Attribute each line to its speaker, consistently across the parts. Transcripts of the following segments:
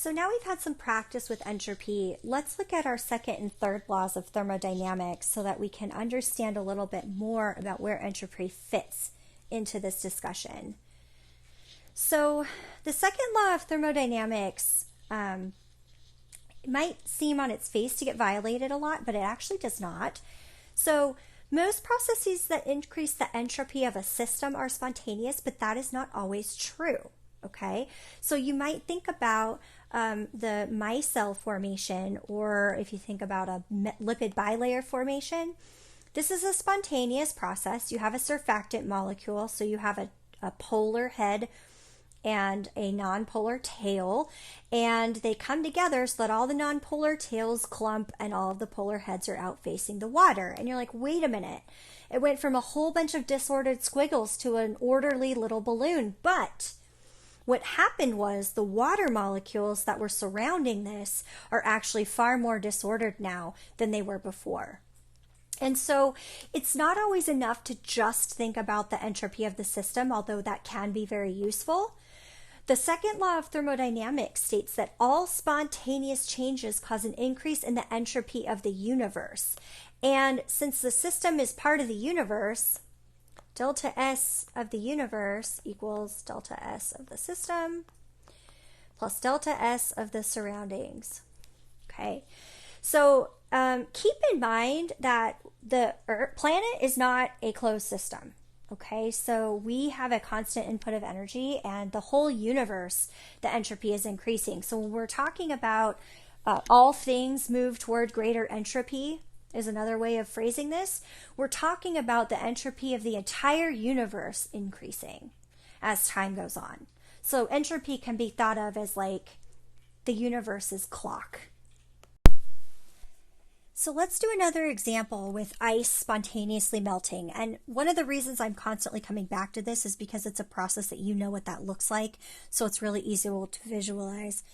Speaker 1: So now we've had some practice with entropy. Let's look at our second and third laws of thermodynamics so that we can understand a little bit more about where entropy fits into this discussion. So the second law of thermodynamics might seem on its face to get violated a lot, but it actually does not. So most processes that increase the entropy of a system are spontaneous, but that is not always true. Okay, so you might think about the micelle formation, or if you think about a lipid bilayer formation, this is a spontaneous process. You have a surfactant molecule, so you have a polar head and a nonpolar tail, and they come together so that all the nonpolar tails clump and all of the polar heads are out facing the water. And you're like, wait a minute, it went from a whole bunch of disordered squiggles to an orderly little balloon. But what happened was the water molecules that were surrounding this are actually far more disordered now than they were before. And so it's not always enough to just think about the entropy of the system, although that can be very useful. The second law of thermodynamics states that all spontaneous changes cause an increase in the entropy of the universe. And since the system is part of the universe, delta S of the universe equals delta S of the system plus delta S of the surroundings. Okay, so keep in mind that the planet is not a closed system. Okay, so we have a constant input of energy, and the whole universe, the entropy is increasing. So when we're talking about all things move toward greater entropy, is another way of phrasing this. We're talking about the entropy of the entire universe increasing as time goes on. So entropy can be thought of as like the universe's clock. So let's do another example with ice spontaneously melting. And one of the reasons I'm constantly coming back to this is because it's a process that you know what that looks like. So it's really easy to visualize.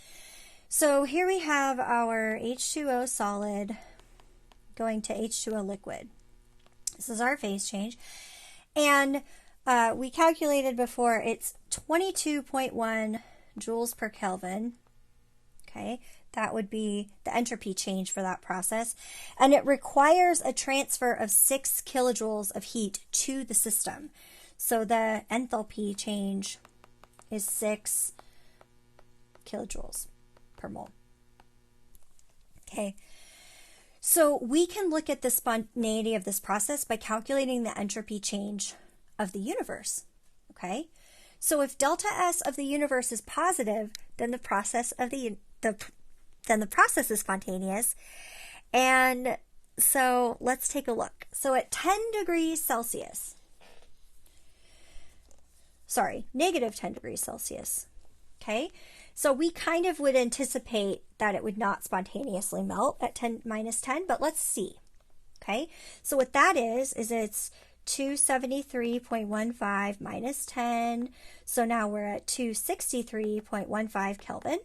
Speaker 1: So here we have our H2O solid going to H2O liquid. This is our phase change. And we calculated before it's 22.1 joules per Kelvin. Okay, that would be the entropy change for that process. And it requires a transfer of 6 kilojoules of heat to the system. So the enthalpy change is 6 kilojoules per mole. Okay, so we can look at the spontaneity of this process by calculating the entropy change of the universe. Okay, so if delta S of the universe is positive, then the process of the process is spontaneous. And so let's take a look. So at 10 degrees Celsius, negative 10 degrees Celsius, okay? So we kind of would anticipate that it would not spontaneously melt at 10 minus 10, but let's see, okay? So what that is it's 273.15 minus 10. So now we're at 263.15 Kelvin.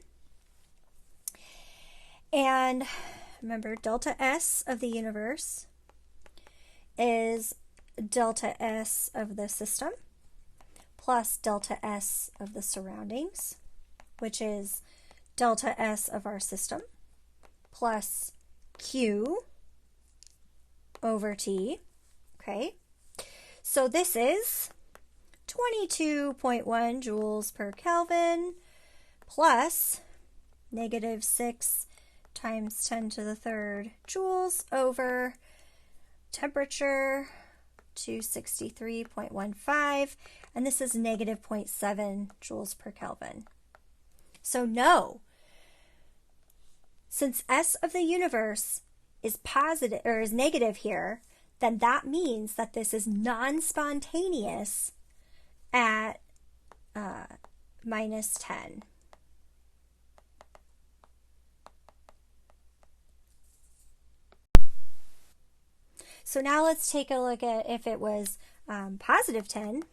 Speaker 1: And remember, delta S of the universe is delta S of the system plus delta S of the surroundings, which is delta S of our system plus Q over T. Okay, so this is 22.1 joules per Kelvin plus negative 6 times 10 to the third joules over temperature 263.15, and this is negative 0.7 joules per Kelvin. So no, since S of the universe is positive or is negative here, then that means that this is non-spontaneous at minus 10. So now let's take a look at if it was positive 10.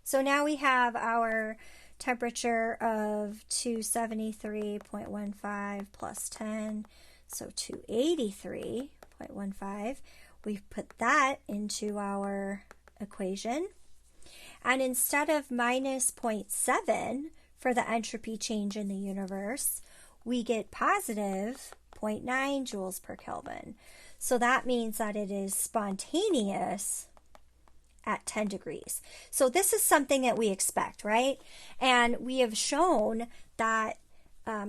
Speaker 1: So now we have our temperature of 273.15 plus 10, so 283.15. We've put that into our equation. And instead of minus 0.7 for the entropy change in the universe, we get positive 0.9 joules per Kelvin. So that means that it is spontaneous at 10 degrees. So this is something that we expect, right? And we have shown that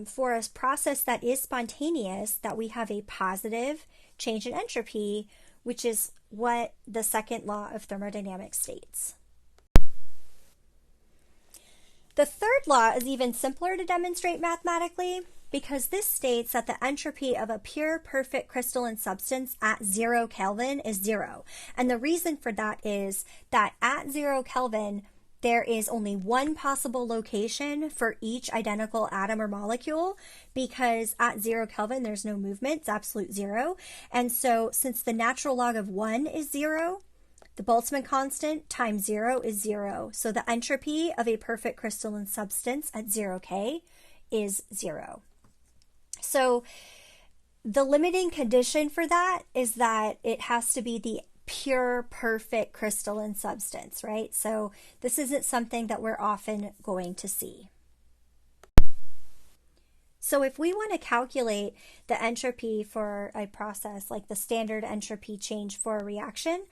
Speaker 1: for a process that is spontaneous, that we have a positive change in entropy, which is what the second law of thermodynamics states. The third law is even simpler to demonstrate mathematically, because this states that the entropy of a pure perfect crystalline substance at 0 Kelvin is 0. And the reason for that is that at 0 Kelvin, there is only one possible location for each identical atom or molecule, because at 0 Kelvin, there's no movement, it's absolute zero. And so since the natural log of 1 is 0, the Boltzmann constant times 0 is 0. So the entropy of a perfect crystalline substance at 0 K is 0. So the limiting condition for that is that it has to be the pure, perfect crystalline substance, right? So this isn't something that we're often going to see. So if we want to calculate the entropy for a process, like the standard entropy change for a reaction,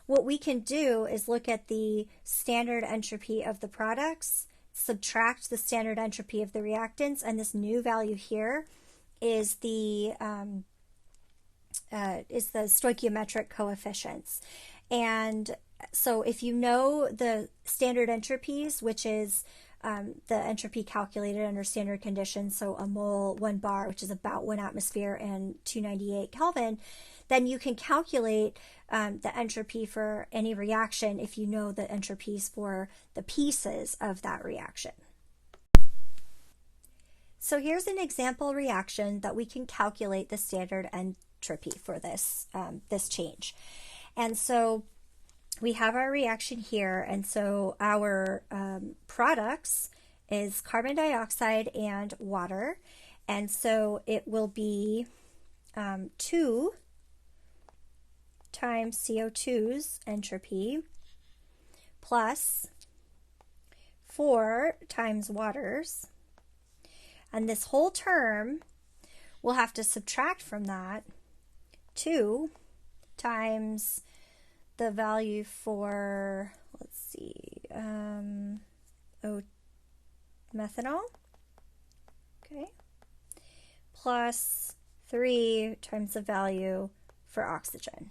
Speaker 1: what we can do is look at the standard entropy of the products, subtract the standard entropy of the reactants, and this new value here is the stoichiometric coefficients. And so if you know the standard entropies, which is the entropy calculated under standard conditions, so a mole, 1 bar, which is about 1 atmosphere and 298 Kelvin, then you can calculate the entropy for any reaction if you know the entropies for the pieces of that reaction. So here's an example reaction that we can calculate the standard entropy for this, this change. And so we have our reaction here, and so our products is carbon dioxide and water, and so it will be 2 times CO2's entropy plus 4 times water's, and this whole term we'll have to subtract from that 2 times the value for, let's see, methanol, okay, plus 3 times the value for oxygen.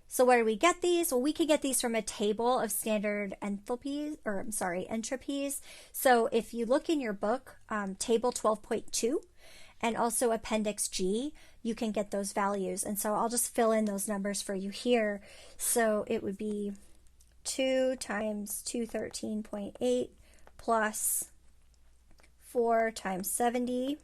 Speaker 1: So where do we get these? Well, we can get these from a table of standard enthalpies, or I'm sorry, entropies. So if you look in your book, table 12.2, and also Appendix G, you can get those values. And so I'll just fill in those numbers for you here. So it would be 2 times 213.8 plus 4 times 70.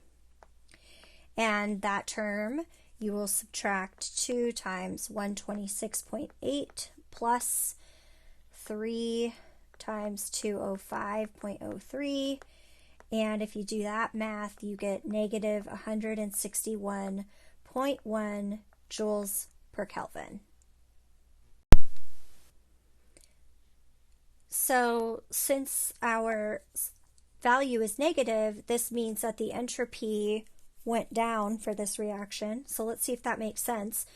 Speaker 1: And that term, you will subtract 2 times 126.8 plus 3 times 205.03. And if you do that math, you get negative 161.1 joules per Kelvin. So since our value is negative, this means that the entropy went down for this reaction. So let's see if that makes sense.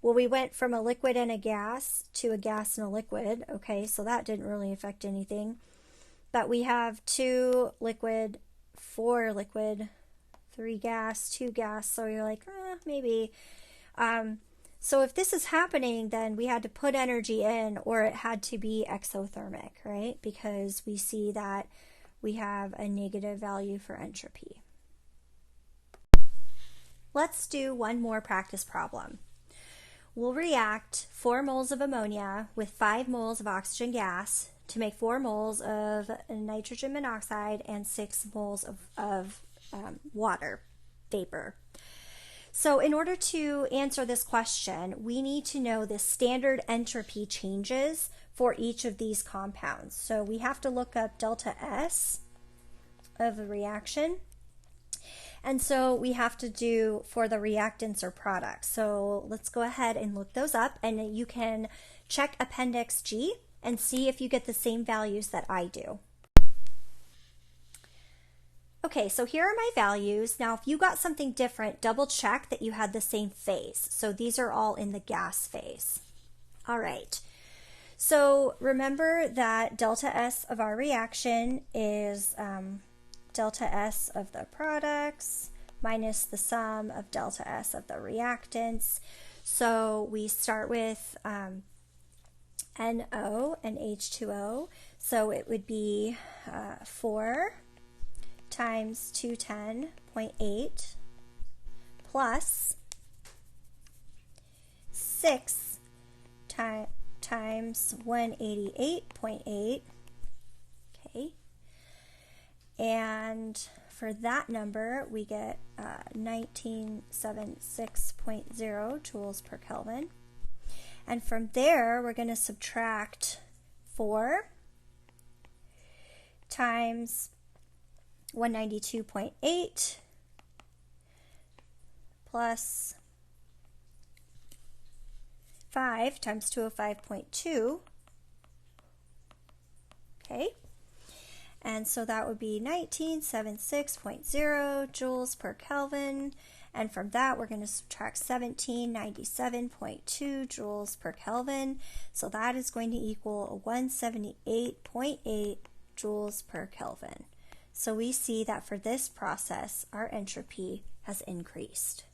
Speaker 1: Well, we went from a liquid and a gas to a gas and a liquid. Okay, so that didn't really affect anything. But we have 2 liquid, 4 liquid, 3 gas, 2 gas. So you're like, maybe. So if this is happening, then we had to put energy in, or it had to be exothermic, right? Because we see that we have a negative value for entropy. Let's do one more practice problem. We'll react 4 moles of ammonia with 5 moles of oxygen gas to make 4 moles of nitrogen monoxide and 6 moles of water vapor. So in order to answer this question, we need to know the standard entropy changes for each of these compounds. So we have to look up delta S of a reaction. And so we have to do for the reactants or products. So let's go ahead and look those up, and you can check Appendix G and see if you get the same values that I do. Okay, so here are my values. Now, if you got something different, double check that you had the same phase. So these are all in the gas phase. All right. So remember that delta S of our reaction is delta S of the products minus the sum of delta S of the reactants. So we start with NO and H2O. So it would be 4 times 210.8 plus 6 times 188.8. Okay. And for that number, we get 1976.0 joules per Kelvin. And from there, we're going to subtract 4 times 192.8 plus 5 times 205.2. Okay. And so that would be 1976.0 joules per Kelvin. And from that, we're going to subtract 1797.2 joules per Kelvin. So that is going to equal 178.8 joules per Kelvin. So we see that for this process, our entropy has increased.